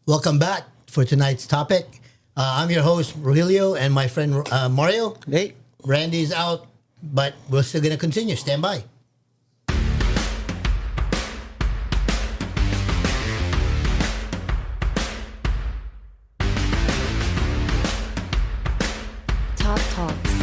Welcome back for tonight's topic. I'm your host, Rogelio, and my friend Mario. Hey. Randy's out, but we're still going to continue. Stand by. Top Talks.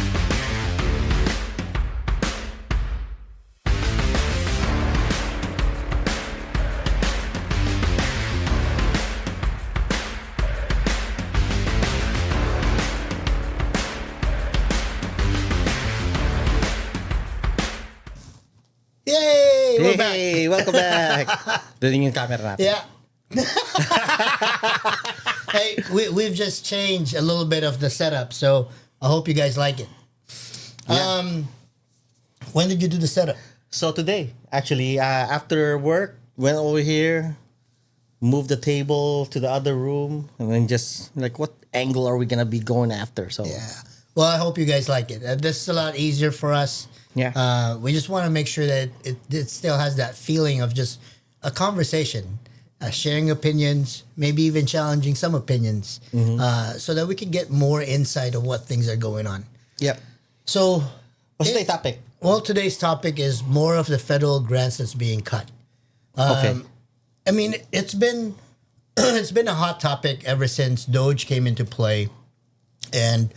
Yay! We're back. Hey, welcome back. Doon yung camera natin. Yeah. Hey, we've just changed a little bit of the setup, so I hope you guys like it. Yeah. When did you do the setup? So today, actually, after work, went over here, moved the table to the other room, and then just like, what angle are we gonna be going after? So Yeah. Well, I hope you guys like it. This is a lot easier for us. Yeah. We just want to make sure that it still has that feeling of just a conversation, sharing opinions, maybe even challenging some opinions, so that we can get more insight of what things are going on. Yep. So, What's today's topic? well, today's topic is more of the federal grants that's being cut. Okay. I mean, it's been it's been a hot topic ever since Doge came into play, and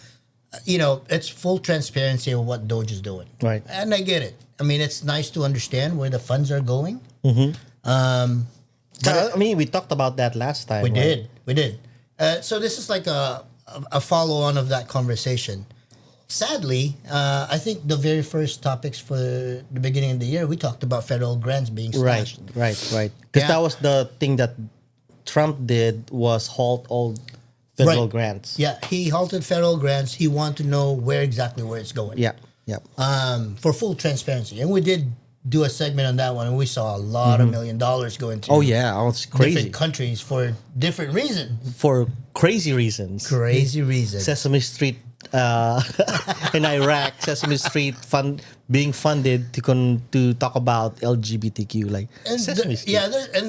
it's full transparency of what Doge is doing. Right. And I get it. I mean, it's nice to understand where the funds are going. I mean, we talked about that last time. We right? did. So this is like a follow on of that conversation. Sadly, I think the very first topics for the beginning of the year, we talked about federal grants being slashed. Right. Because Yeah. that was the thing that Trump did, was halt all federal Right. grants. Yeah, he halted federal grants. He wanted to know where it's going. Yeah. For full transparency. And we did do a segment on that one, and we saw a lot of $1 million go into Oh yeah, it's crazy different countries for different reasons. for crazy reasons. Crazy reasons. Sesame Street in Iraq, Sesame Street being funded to talk about LGBTQ, like And Sesame Street.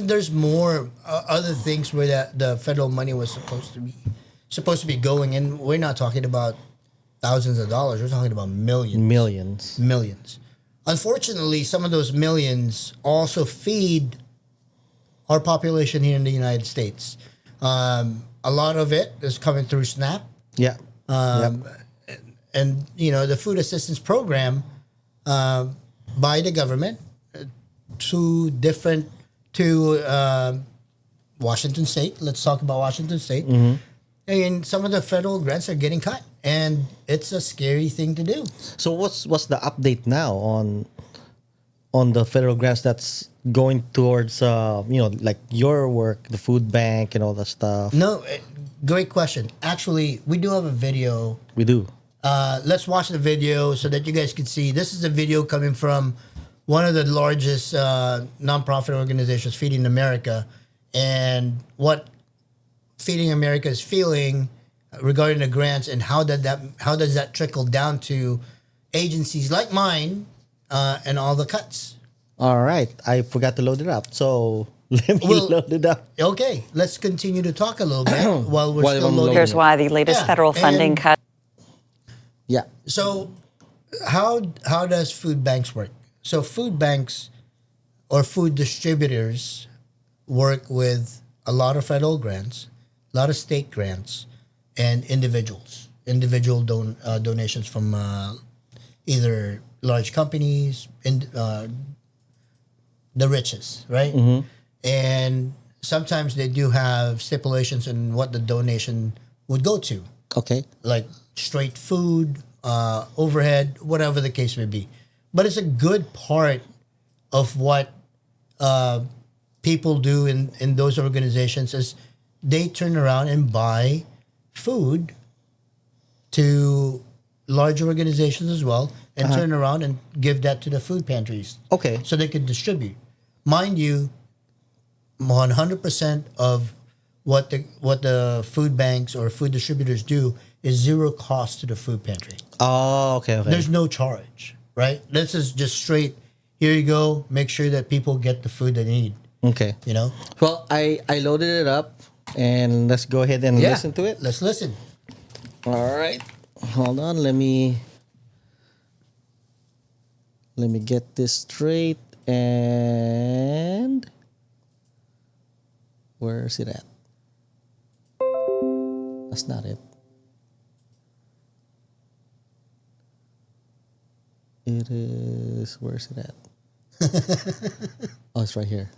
there's more other things where the federal money was supposed to be going, and we're not talking about thousands of dollars. We're talking about millions. Millions. Unfortunately, some of those millions also feed our population here in the United States. A lot of it is coming through SNAP, Yeah. and the food assistance program by the government to Washington State. Let's talk about Washington State. And some of the federal grants are getting cut, and it's a scary thing to do. So what's the update now on the federal grants that's going towards like your work, the food bank and all that stuff? No, great question. Actually, we do have a video. We do. Let's watch the video so that you guys can see. This is a video coming from one of the largest nonprofit organizations, Feeding America, and what Feeding America is feeling regarding the grants, and how does that trickle down to agencies like mine and all the cuts. All right. I forgot to load it up. So let me load it up. Okay, let's continue to talk a little bit while we're While still I'm loading. Here's why the latest Yeah, federal funding and- cut. Yeah. So, how does food banks work? So, food banks or food distributors work with a lot of federal grants, a lot of state grants, and individual donations from either large companies, the richest, right? And sometimes they do have stipulations on what the donation would go to, Okay. like straight food, overhead, whatever the case may be. But it's a good part of what people do in those organizations is they turn around and buy food to large organizations as well, and turn around and give that to the food pantries. Okay. So they could distribute. Mind you, 100% of what the food banks or food distributors do is zero cost to the food pantry. Oh, okay. There's no charge, right? This is just straight, here you go, make sure that people get the food they need, Okay. you know? Well, I loaded it up. And let's go ahead and Yeah. listen to it. Let's listen. All right. Hold on. Let me get this straight. And where is it at? That's not it. It is. Where is it at? Oh, it's right here.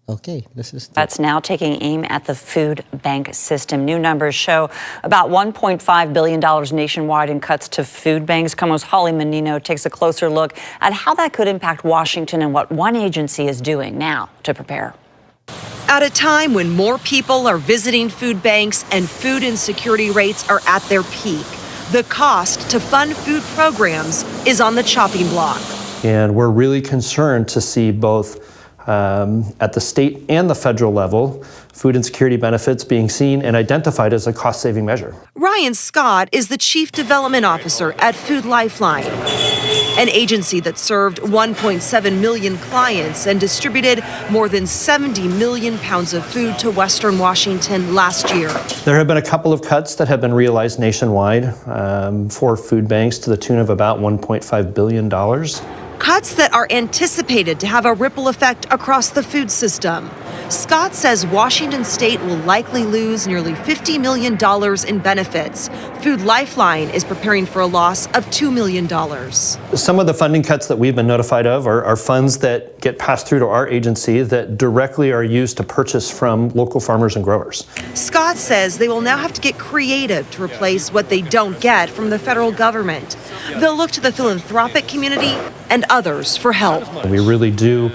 Okay, let's listen to it. That's now taking aim at the food bank system. New numbers show about $1.5 billion nationwide in cuts to food banks. KOMO's Holly Menino takes a closer look at how that could impact Washington and what one agency is doing now to prepare. At a time when more people are visiting food banks and food insecurity rates are at their peak, the cost to fund food programs is on the chopping block. And we're really concerned to see both at the state and the federal level, food insecurity benefits being seen and identified as a cost-saving measure. Ryan Scott is the Chief Development Officer at Food Lifeline, an agency that served 1.7 million clients and distributed more than 70 million pounds of food to Western Washington last year. There have been a couple of cuts that have been realized nationwide for food banks to the tune of about $1.5 billion. Cuts that are anticipated to have a ripple effect across the food system. Scott says Washington State will likely lose nearly $50 million in benefits. Food Lifeline is preparing for a loss of $2 million. Some of the funding cuts that we've been notified of are funds that get passed through to our agency that directly are used to purchase from local farmers and growers. Scott says they will now have to get creative to replace what they don't get from the federal government. They'll look to the philanthropic community and others for help. We really do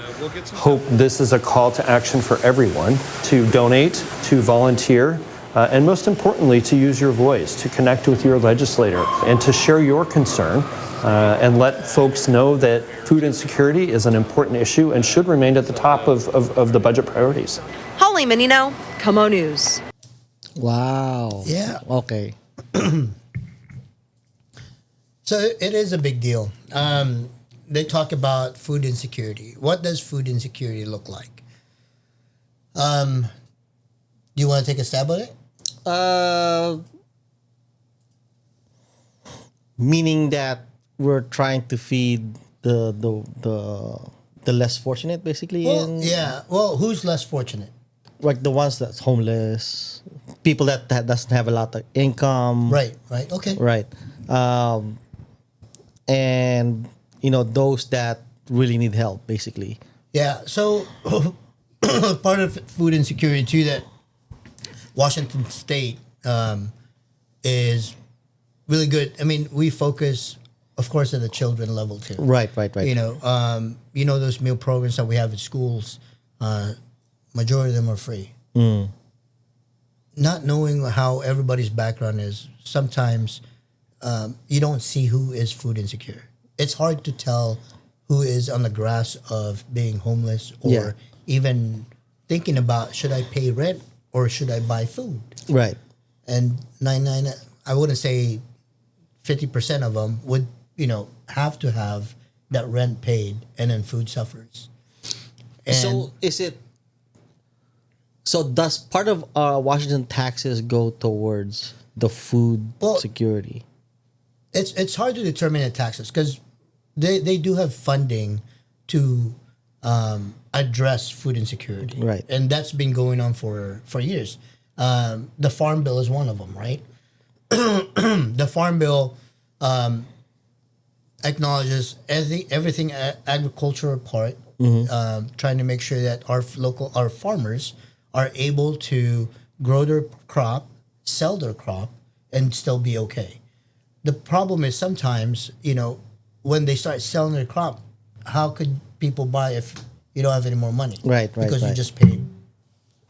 hope this is a call to action for everyone to donate, to volunteer, and most importantly, to use your voice, to connect with your legislator, and to share your concern and let folks know that food insecurity is an important issue and should remain at the top of the budget priorities. Holly Menino, KOMO News. Wow. Yeah. Okay. So it is a big deal. They talk about food insecurity. What does food insecurity look like? Do you want to take a stab at it? Meaning that we're trying to feed the less fortunate, basically. Well, who's less fortunate? Like the ones that's homeless, people that doesn't have a lot of income. Right. Okay. Right. And those that really need help, basically. Yeah. So part of food insecurity too that Washington State is really good. I mean, we focus, of course, at the children level too. Right. Those meal programs that we have at schools. Majority of them are free. Not knowing how everybody's background is, sometimes you don't see who is food insecure. It's hard to tell who is on the grass of being homeless or even thinking about, should I pay rent or should I buy food? Right. And I wouldn't say 50% of them would, have to have that rent paid and then food suffers. And So does part of Washington taxes go towards the food security? It's hard to determine the taxes because they do have funding to address food insecurity. Right. And that's been going on for years. The Farm Bill is one of them, right? The Farm Bill acknowledges everything agricultural part, trying to make sure that our farmers are able to grow their crop, sell their crop, and still be okay. The problem is sometimes, when they start selling their crop, how could people buy if you don't have any more money? Right. Because you just paid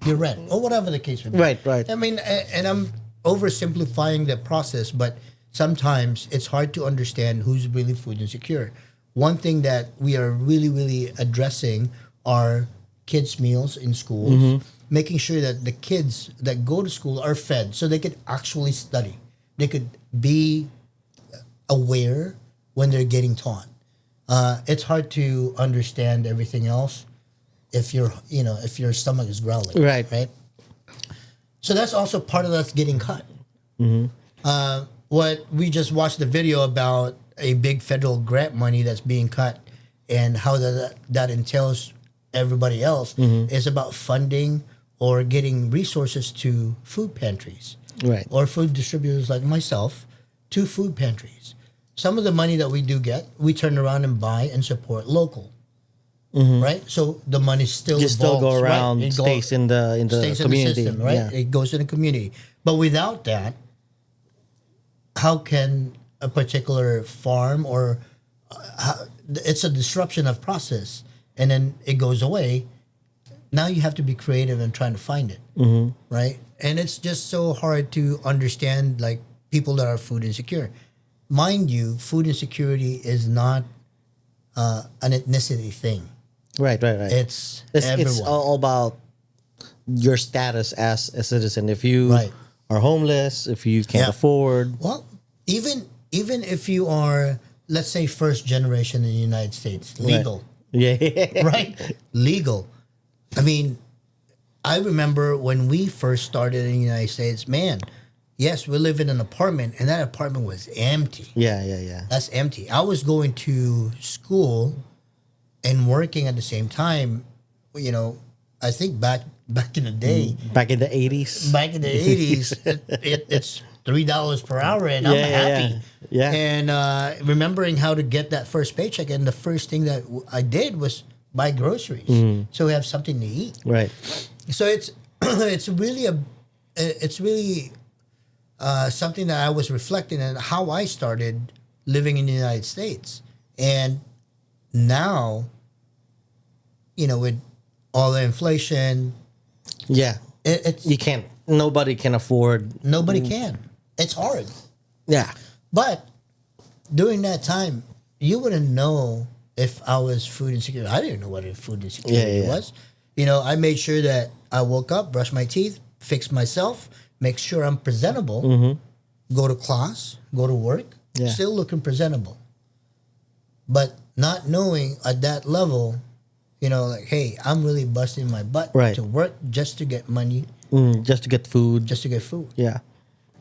your rent or whatever the case may be. Right. I mean, and I'm oversimplifying the process, but sometimes it's hard to understand who's really food insecure. One thing that we are really, really addressing are kids' meals in schools, making sure that the kids that go to school are fed so they could actually study. They could be aware when they're getting taught. It's hard to understand everything else if your stomach is growling. Right. So that's also part of us getting cut. What we just watched the video about a big federal grant money that's being cut and how that entails everybody else is about funding or getting resources to food pantries. Right. Or food distributors like myself to food pantries. Some of the money that we do get, we turn around and buy and support local. Right? So the money still Just still go evolves, right? around, It stays in the stays community. in the system, right? Yeah. It goes in the community. But without that, how can a particular farm or it's a disruption of process, and then it goes away. Now you have to be creative in trying to find it, right? And it's just so hard to understand, like, people that are food insecure. Mind you, food insecurity is not an ethnicity thing. Right. It's It's everyone. all about your status as a citizen. If you Right. are homeless, if you can't Yeah. afford, Well, even if you are, let's say, first generation in the United States, legal, yeah, right? Legal. I mean, I remember when we first started in the United States, man, yes, we live in an apartment, and that apartment was empty. yeah. That's empty. I was going to school and working at the same time. You know, I think back in the day, Back in the 80s. back in the 80s, it's $3 per hour, and I'm Yeah, yeah, happy. yeah. And remembering how to get that first paycheck, and the first thing that I did was buy groceries, so we have something to eat. Right. So it's it's really something that I was reflecting on how I started living in the United States, and now, you know, with all the inflation, Yeah. it's You can't, nobody can afford. nobody can. It's hard. Yeah. But during that time, you wouldn't know if I was food insecure. I didn't know what a food insecurity Yeah. was. You know, I made sure that I woke up, brushed my teeth, fixed myself, make sure I'm presentable, go to class, go to work, Yeah. still looking presentable. But not knowing at that level, you know, like, hey, I'm really busting my butt Right. to work just to get money, Just to get food. just to get food. Yeah.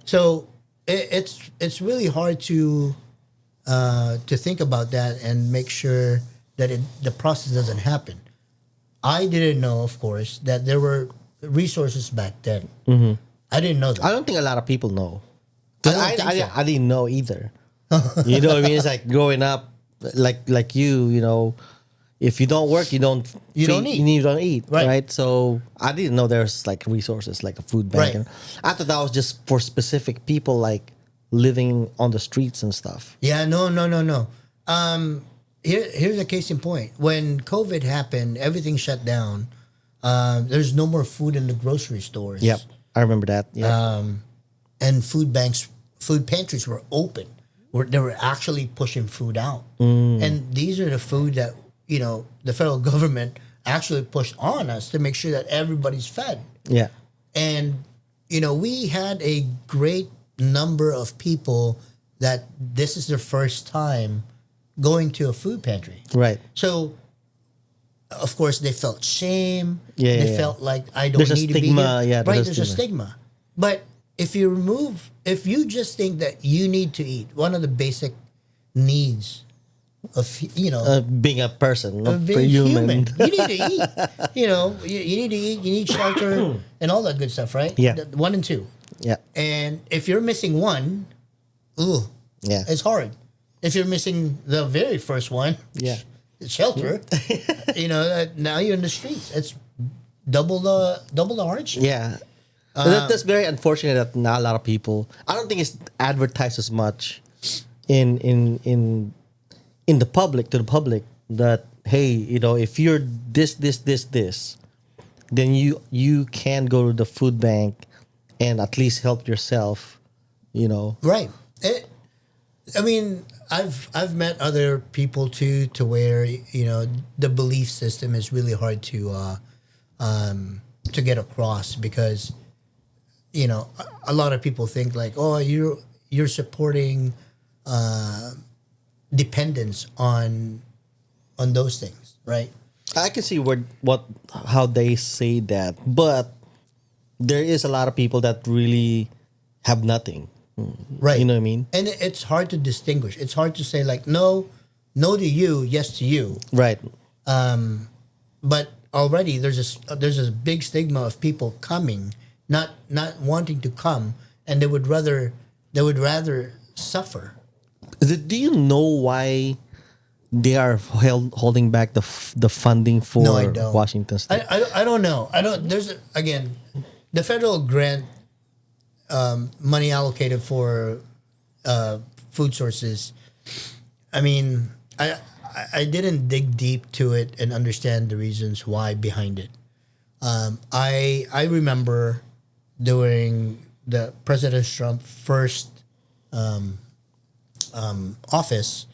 So it's really hard to think about that and make sure that the process doesn't happen. I didn't know, of course, that there were resources back then. I didn't know that. I don't think a lot of people know. I don't think so. I didn't know either. You know what I mean? It's like growing up, like you know, if you don't work, you don't don't eat. You don't eat, Right. right? So I didn't know there's like resources like a food bank. Right. And I thought that was just for specific people like living on the streets and stuff. Yeah, no. Here's a case in point. When COVID happened, everything shut down. There's no more food in the grocery stores. Yep, I remember that. Yeah, And food pantries were open. They were actually pushing food out. Mm. And these are the food that, you know, the federal government actually pushed on us to make sure that everybody's fed. yeah, And, you know, we had a great number of people that this is their first time going to a food pantry. right. So, of course, they felt shame. Yeah, They yeah. felt like, I don't There's a need to be stigma, here. yeah, Right, there's there's a a stigma. But if you just think that you need to eat, one of the basic needs of, you know, Being a person, of not being human. human. You need to eat. You know, you need to eat. You need shelter and all that good stuff, right? Yeah. 1 and 2. Yeah, And if you're missing one, ooh, yeah, it's hard. If you're missing the very first one, yeah. shelter, you know, now you're in the streets. It's double the hardship. Yeah. That's very unfortunate that not a lot of people. I don't think it's advertised as much in the public, to the public, that hey, you know, if you're this, then you can go to the food bank and at least help yourself. You know. Right. I mean, I've met other people too, to where, you know, the belief system is really hard to get across, because, you know, a lot of people think like, oh, you're supporting dependence on those things, right? I can see how they say that, but there is a lot of people that really have nothing. Right. You know what I mean? And it's hard to distinguish. It's hard to say like no to you, yes to you. Right. But already there's a big stigma of people coming, not wanting to come, and they would rather suffer. Do you know why they are holding back the funding for No, I don't. Washington State? I don't know. I don't. There's again, the federal grant money allocated for food sources. I mean, I didn't dig deep to it and understand the reasons why behind it. I remember during the President Trump first office,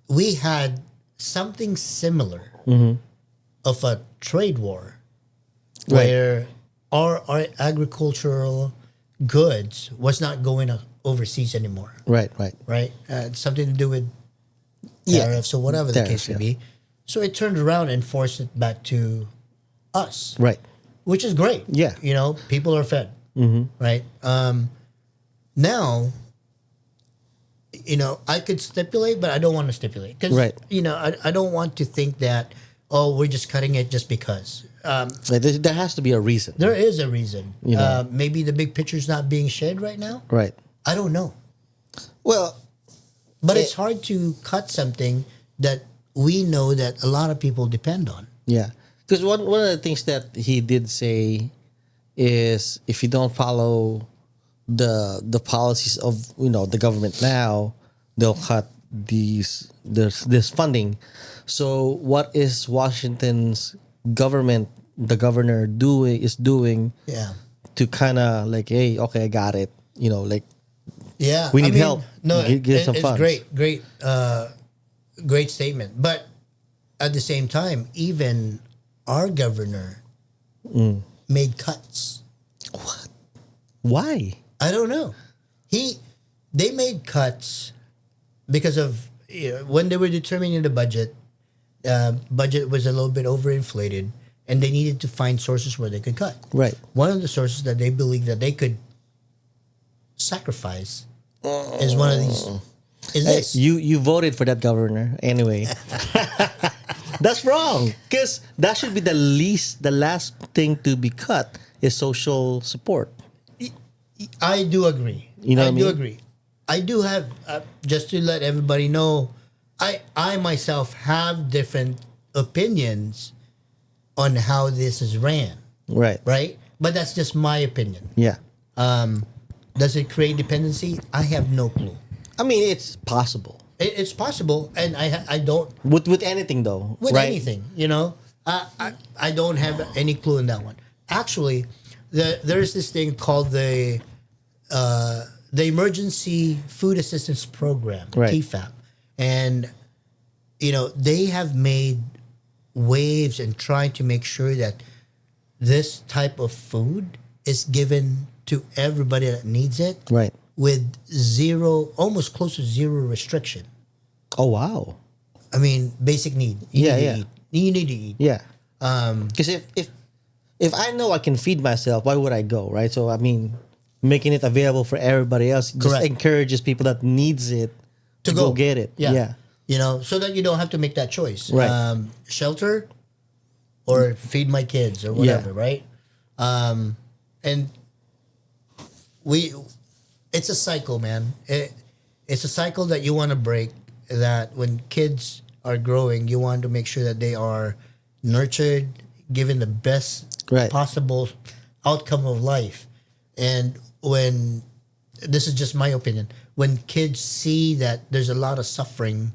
we had something similar of a trade war where our agricultural goods was not going overseas anymore. Right. Right? Something to do with Yeah. tariffs or whatever the Tariffs, case may be. So it turned around and forced it back to us, Right. which is great. Yeah. You know, people are fed, right? Now, you know, I could stipulate, but I don't want to stipulate because, Right. you know, I don't want to think that, oh, we're just cutting it just because. Like, there has to be a reason. There is a reason. You know. Maybe the big picture's not being shared right now. Right. I don't know. Well, But it's hard to cut something that we know that a lot of people depend on. yeah. Because one of the things that he did say is if you don't follow the policies of the government now, they'll cut this funding. So what is Washington's government, the governor doing Yeah. to kind of like, hey, okay, I got it. Like Yeah, We need help. No, Give some it's funds. great statement. But at the same time, even our governor made cuts. why? I don't know. They made cuts because of when they were determining the budget. Budget was a little bit overinflated, and they needed to find sources where they could cut. Right. One of the sources that they believe that they could sacrifice is one of these. Is Hey, this? you voted for that governor anyway. That's wrong. Because that should be the last thing to be cut is social support. I do agree. You know I what I do mean? agree. I do have just to let everybody know. I myself have different opinions on how this is ran. Right. Right, but that's just my opinion. Yeah. Does it create dependency? I have no clue. I mean, it's possible. It's possible, and I don't With anything though. with right? anything. I don't have any clue in that one. Actually, there's this thing called the Emergency Food Assistance Program, Right. TFAP, and they have made waves in trying to make sure that this type of food is given to everybody that needs it, Right. with almost close to zero restriction. Oh wow. I mean, basic need. Yeah, need yeah. to eat. You need to eat. Yeah. Because if I know I can feed myself, why would I go? Right. So I mean, making it available for everybody else just Correct. encourages people that needs it to go get it. Yeah. So that you don't have to make that choice. Right. Shelter or feed my kids or whatever, right? And it's a cycle, man. It's a cycle that you want to break, that when kids are growing, you want to make sure that they are nurtured, given the best Right. possible outcome of life. And when, this is just my opinion, when kids see that there's a lot of suffering,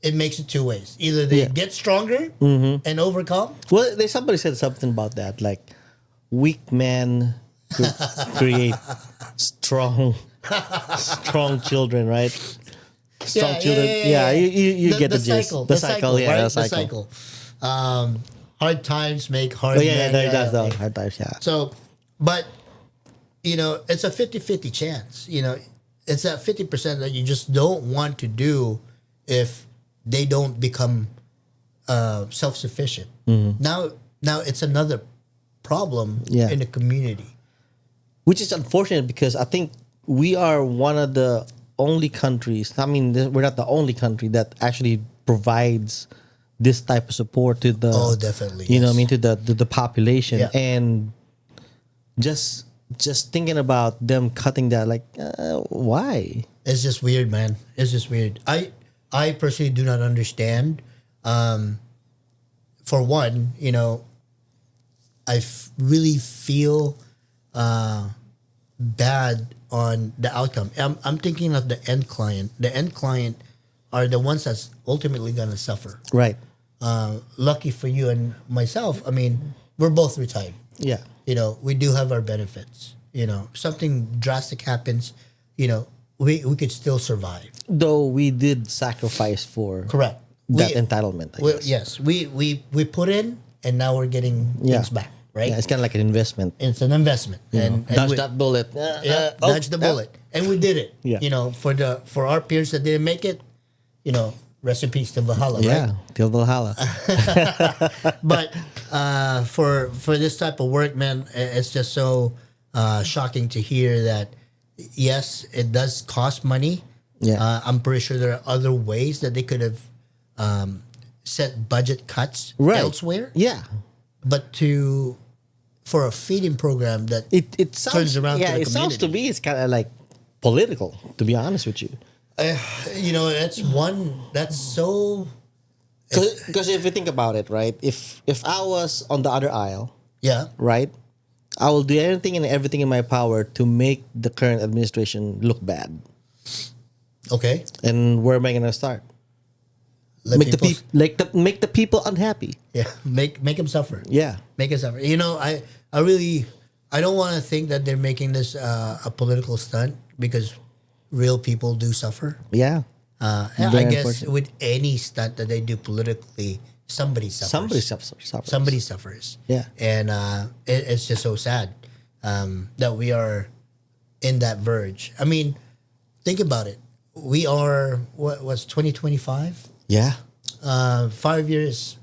it makes it two ways. Either they Yeah. get stronger and overcome. Well, somebody said something about that, like weak men create strong children, right? Strong children. Yeah, you get the gist. cycle. The cycle, yeah, right? the cycle. Hard times make hard Oh, yeah, men. there does though. Hard times, yeah. So, but, it's a 50-50 chance. It's that 50% that you just don't want to do if they don't become self-sufficient. Mm-hmm. Now it's another problem Yeah. in the community. Which is unfortunate because I think we are one of the only countries. I mean, we're not the only country that actually provides this type of support to the. Oh, definitely, You know what I yes. mean, to the population, Yeah. and just thinking about them cutting that, like, why? It's just weird, man. It's just weird. I personally do not understand. For one, really feel bad on the outcome. I'm thinking of the end client. The end client are the ones that's ultimately going to suffer. Right. Lucky for you and myself, I mean, we're both retired. Yeah. We do have our benefits. Something drastic happens, we could still survive. Though we did sacrifice for Correct. that entitlement. I guess. Yes, we put in, and now we're getting Yeah. things back. Right. Yeah, it's kind of like an investment. It's an investment, and Dodge we- that bullet. dodge the bullet, and we did it. Yeah. For our peers that didn't make it, rest in peace to Valhalla. Yeah, Right? till Valhalla. But for this type of work, man, it's just so shocking to hear that. Yes, it does cost money. Yeah. I'm pretty sure there are other ways that they could have set budget cuts Right. elsewhere. Yeah. But for a feeding program that It sounds, turns around yeah, to the it sounds to community. me it's kind of like political, to be honest with you. that's so Because if you think about it, right? If I was on the other aisle, yeah. right, I will do anything and everything in my power to make the current administration look bad. Okay. And where am I gonna start? Let Make the people- make the people unhappy. Yeah, make them suffer. Yeah. Make it suffer. I don't want to think that they're making this a political stunt because real people do suffer. Yeah. And Very I guess unfortunate. with any stunt that they do politically, somebody suffers. Somebody suffers. Somebody suffers. Yeah. And it's just so sad that we are in that verge. I mean, think about it. We are what's 2025? Yeah. 5 years,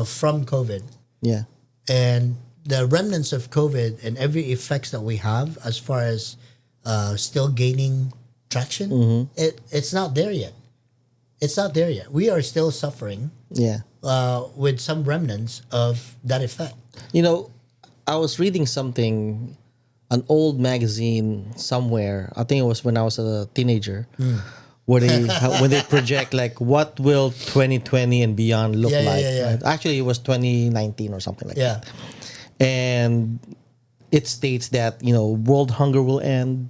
from COVID, Yeah. and the remnants of COVID and every effects that we have as far as still gaining traction, it's not there yet. It's not there yet. We are still suffering Yeah. with some remnants of that effect. I was reading something, an old magazine somewhere. I think it was when I was a teenager, where when they project like what will 2020 and beyond look Yeah, yeah, like. yeah, yeah. Right? Actually, it was 2019 or something like Yeah. that. And it states that world hunger will end.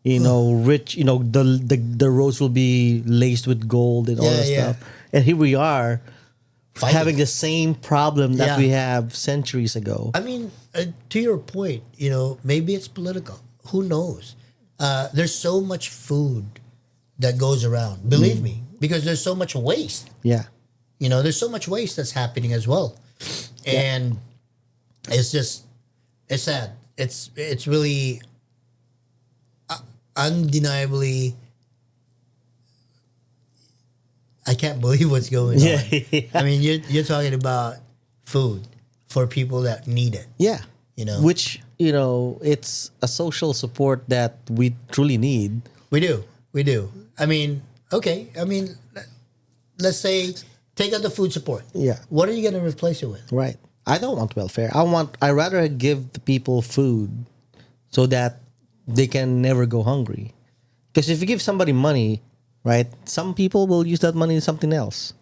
Rich. The roads will be laced with gold and all Yeah, that yeah. stuff. And here we are. Fighting. Having the same problem that Yeah. we have centuries ago. I mean, to your point, maybe it's political. Who knows? There's so much food that goes around. Believe me, because there's so much waste. Yeah. There's so much waste that's happening as well, and it's sad. It's really undeniably. I can't believe what's going on. Yeah. I mean, you're talking about food for people that need it. Yeah. Which it's a social support that we truly need. we do. I mean, okay. I mean, let's say take out the food support. Yeah. What are you going to replace it with? Right. I don't want welfare. I rather give the people food so that they can never go hungry. Because if you give somebody money, right, some people will use that money in something else.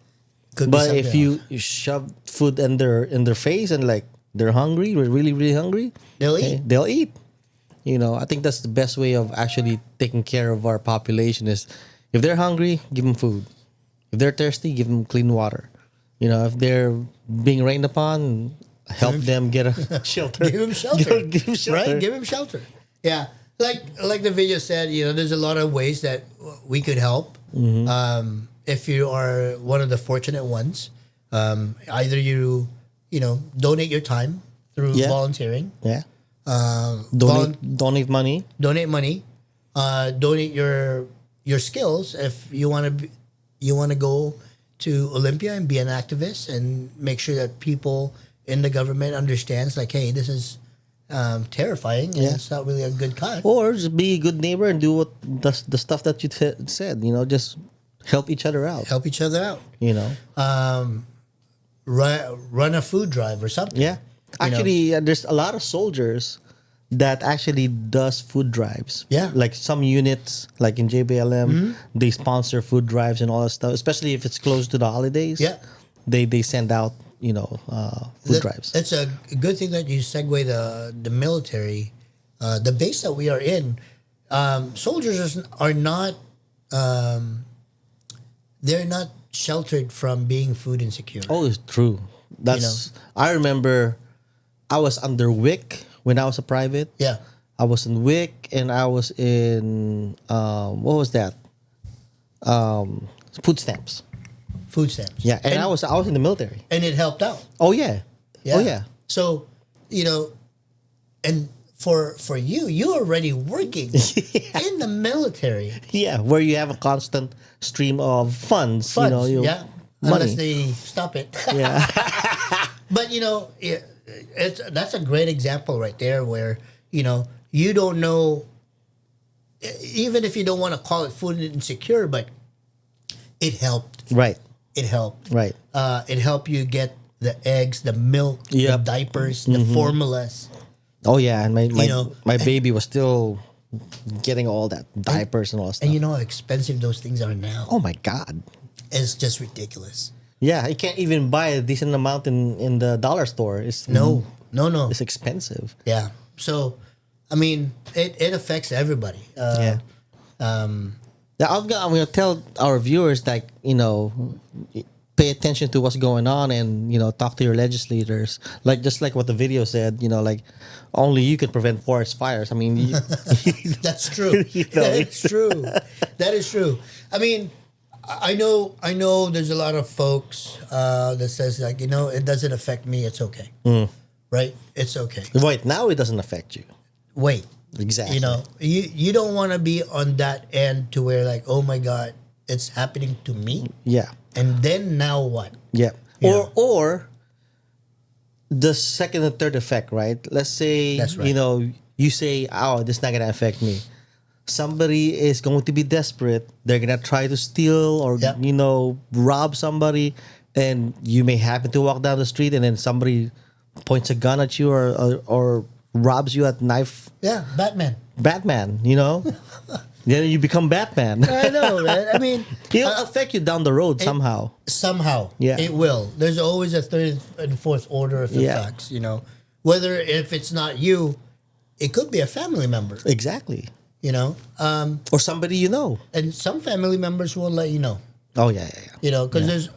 Could be But something if you else. shove food in their face and like they're hungry, they're really, really hungry, They'll eat. They'll eat. I think that's the best way of actually taking care of our population is if they're hungry, give them food. If they're thirsty, give them clean water. If they're being rained upon, help them get a shelter. Give him shelter. Give them shelter. Right? Give him shelter. Yeah. Like the video said, there's a lot of ways that we could help. If you are one of the fortunate ones, either you donate your time through Yeah. volunteering, Yeah. volun- Donate money. donate money, donate your skills if you want to go to Olympia and be an activist and make sure that people in the government understands like, hey, this is terrifying and Yeah. it's not really a good cut. Or just be a good neighbor and do what the stuff that you said. Just help each other out. Help each other out. Run a food drive or something. Yeah. Actually, there's a lot of soldiers that actually does food drives. Yeah. Like some units, like in JBLM, they sponsor food drives and all that stuff, especially if it's close to the holidays. Yeah. They send out, food drives. It's a good thing that you segue the military. The base that we are in, soldiers are not, they're not sheltered from being food insecure. Oh, it's true. I remember I was under WIC when I was a private. Yeah. I was in WIC and I was in, what was that? Food stamps. Food stamps. Yeah, and I was in the military. And it helped out. Oh yeah. Yeah. Oh yeah. So, and for you're already working in the military. Yeah, where you have a constant stream of funds. Funds, Money. unless they stop it. Yeah. But that's a great example right there where you don't know, even if you don't want to call it food insecure, but it helped. Right. It helped. Right. It helped you get the eggs, the milk, Yep. the diapers, the formulas. Oh yeah, and know, my baby was still getting all that diapers and all that stuff. And you know how expensive those things are now. Oh my God. It's just ridiculous. Yeah, you can't even buy a decent amount in the dollar store. It's No. It's expensive. Yeah. So, I mean, it affects everybody. Yeah. Yeah, I'm gonna tell our viewers like pay attention to what's going on and talk to your legislators, like just like what the video said. Like only you can prevent forest fires. I mean, That's true. That's true. That is true. I mean, I know. There's a lot of folks that says like it doesn't affect me. It's okay. Right? It's okay. right now it doesn't affect you. Wait. Exactly. You don't want to be on that end to where like, oh my God, it's happening to me. Yeah. And then now what? Yeah. Yeah. Or the second and third effect, right? Let's say That's right. you say, "Oh, this is not gonna affect me." Somebody is going to be desperate. They're gonna try to steal or Yep. rob somebody, and you may happen to walk down the street, and then somebody points a gun at you or robs you at knife. Yeah, Batman. Batman, then you become Batman. I know, man. I mean, It'll affect you down the road somehow. somehow Yeah. it will. There's always a third and fourth order of Yeah. effects. Whether if it's not you, it could be a family member. Exactly. Or somebody you know. And some family members will let you know. Oh yeah. Because there's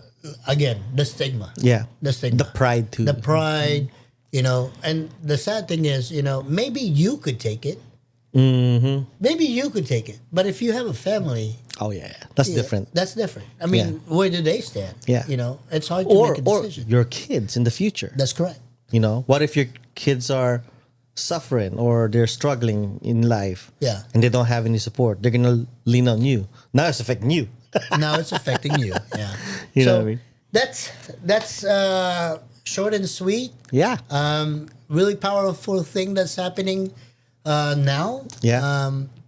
again the stigma. Yeah. The stigma. The pride too. The pride. And the sad thing is, maybe you could take it. Mm-hmm. Maybe you could take it, but if you have a family, Oh yeah. That's different. That's different. I mean, where do they stand? Yeah. It's hard to make a Or decision. your kids in the future. That's correct. What if your kids are suffering or they're struggling in life? Yeah. And they don't have any support. They're gonna lean on you. Now it's affecting you. Now it's affecting you. Yeah. You know so what I mean? that's short and sweet. Yeah. Really powerful thing that's happening now. Yeah.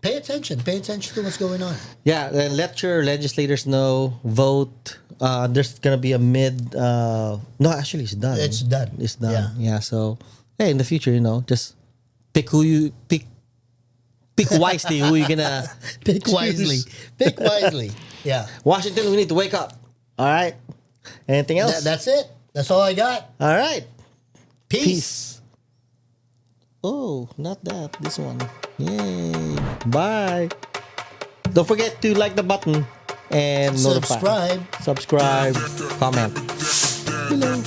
Pay attention. Pay attention to what's going on. Yeah, and let your legislators know. Vote. There's gonna be a mid. No, actually, it's done. It's done. It's done. Yeah. Yeah. So, hey, in the future, just pick who you pick. Pick wisely who you're gonna Pick wisely. choose. Pick wisely. Yeah. Washington, we need to wake up. All right. Anything else? That's it. That's all I got. All right. Peace. Peace. Oh, not that. This one. Yay. Bye. Don't forget to like the button and notify. Subscribe. Subscribe. Comment. Hello.